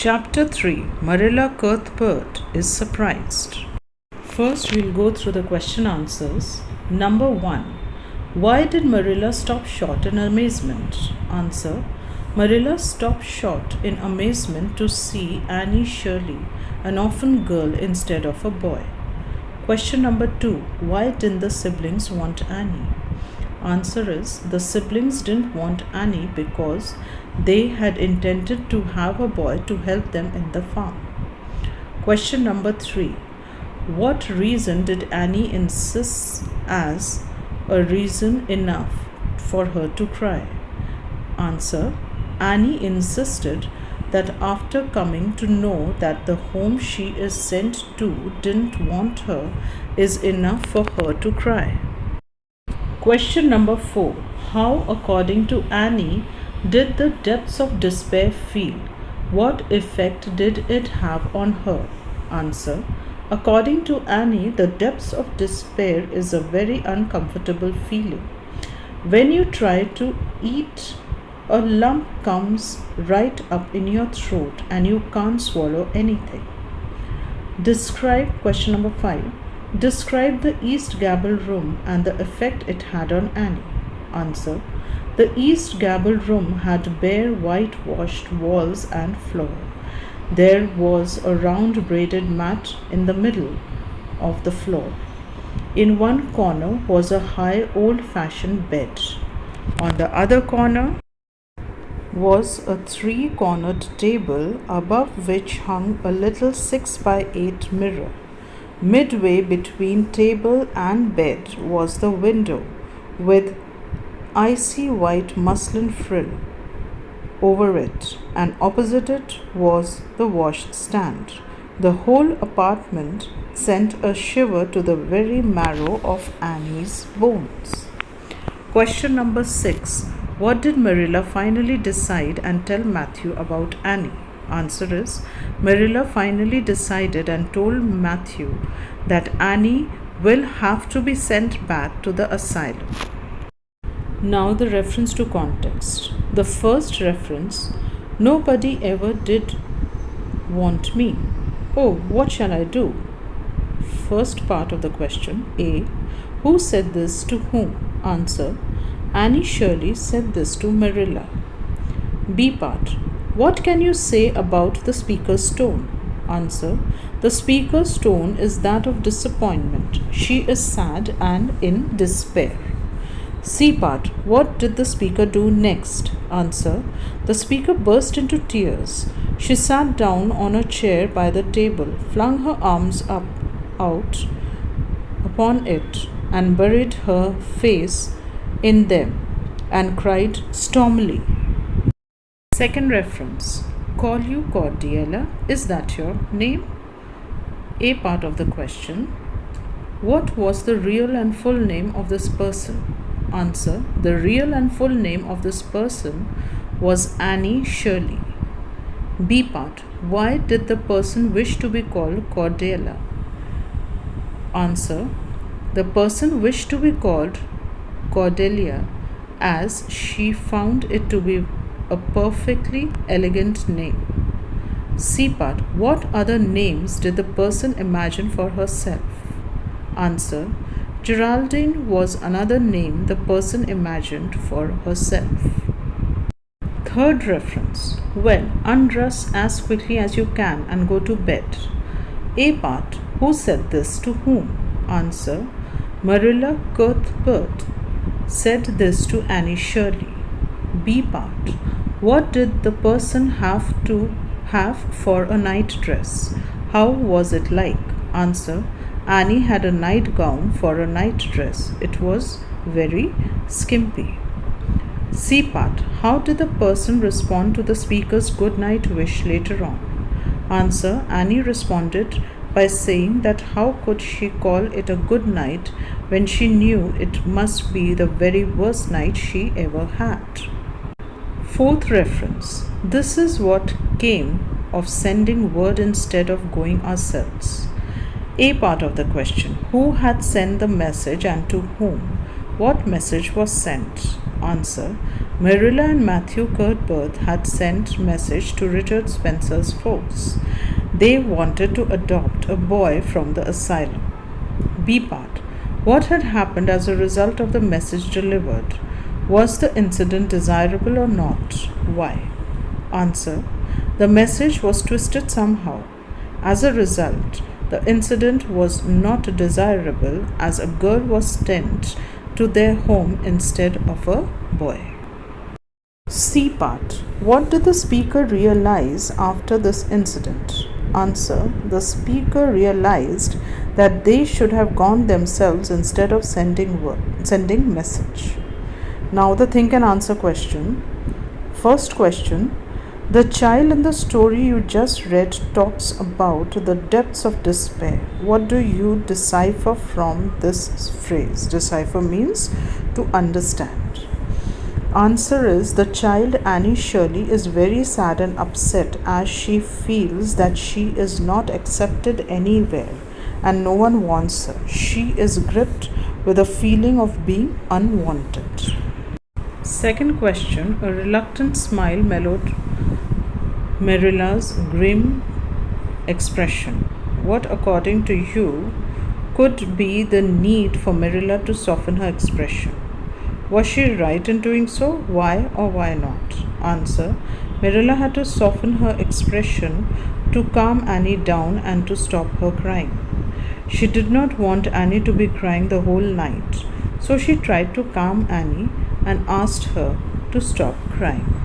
Chapter 3. Marilla Cuthbert is surprised. First, we'll go through the question answers. Number 1. Why did Marilla stop short in amazement? Answer. Marilla stopped short in amazement to see Annie Shirley, an orphan girl instead of a boy. Question number 2. Why didn't the siblings want Annie? Answer is, the siblings didn't want Annie because they had intended to have a boy to help them in the farm. Question number 3. What reason did Annie insist as a reason enough for her to cry? Answer. Annie insisted that after coming to know that the home she is sent to didn't want her is enough for her to cry. Question number 4. How, according to Annie, did the depths of despair feel? What effect did it have on her? Answer. According to Annie, the depths of despair is a very uncomfortable feeling. When you try to eat, a lump comes right up in your throat and you can't swallow anything. Question number 5. Describe the East Gable room and the effect it had on Annie. Answer. The East Gable room had bare whitewashed walls and floor. There was a round braided mat in the middle of the floor. In one corner was a high old-fashioned bed. On the other corner was a three-cornered table above which hung a little 6x8 mirror. Midway between table and bed was the window with icy white muslin frill over it, and opposite it was the washstand. The whole apartment sent a shiver to the very marrow of Annie's bones. Question number 6. What did Marilla finally decide and tell Matthew about Annie? Answer is, Marilla finally decided and told Matthew that Annie will have to be sent back to the asylum. Now the reference to context. The first reference, nobody ever did want me. Oh, what shall I do? First part of the question. A. Who said this to whom? Answer. Annie Shirley said this to Marilla. B part. What can you say about the speaker's tone? Answer. The speaker's tone is that of disappointment. She is sad and in despair. C part. What did the speaker do next? Answer. The speaker burst into tears. She sat down on a chair by the table, flung her arms out upon it, and buried her face in them, and cried stormily. Second reference. Call you Cordelia. Is that your name? A part of the question. What was the real and full name of this person? Answer. The real and full name of this person was Annie Shirley. B part. Why did the person wish to be called Cordelia? Answer. The person wished to be called Cordelia as she found it to be a perfectly elegant name. C part. What other names did the person imagine for herself? Answer. Geraldine was another name the person imagined for herself. Third reference. Well, undress as quickly as you can and go to bed. A part. Who said this to whom? Answer. Marilla Cuthbert said this to Annie Shirley. B part. What did the person have to have for a night dress? How was it like? Answer. Annie had a nightgown for a night dress. It was very skimpy. C part. How did the person respond to the speaker's good night wish later on? Answer. Annie responded by saying that how could she call it a good night when she knew it must be the very worst night she ever had. Fourth reference. This is what came of sending word instead of going ourselves. A part of the question. Who had sent the message and to whom? What message was sent? Answer. Marilla and Matthew Cuthbert had sent message to Richard Spencer's folks. They wanted to adopt a boy from the asylum. B part. What had happened as a result of the message delivered? Was the incident desirable or not? Why? Answer. The message was twisted somehow. As a result, the incident was not desirable as a girl was sent to their home instead of a boy. C part. What did the speaker realize after this incident? Answer. The speaker realized that they should have gone themselves instead of sending message. Now the think and answer question. First question. The child in the story you just read talks about the depths of despair. What do you decipher from this phrase? Decipher means to understand. Answer is the child Annie Shirley is very sad and upset as she feels that she is not accepted anywhere and no one wants her. She is gripped with a feeling of being unwanted. Second question. A reluctant smile mellowed Marilla's grim expression. What, according to you, could be the need for Marilla to soften her expression? Was she right in doing so? Why or why not? Answer. Marilla had to soften her expression to calm Annie down and to stop her crying. She did not want Annie to be crying the whole night, so she tried to calm Annie and asked her to stop crying.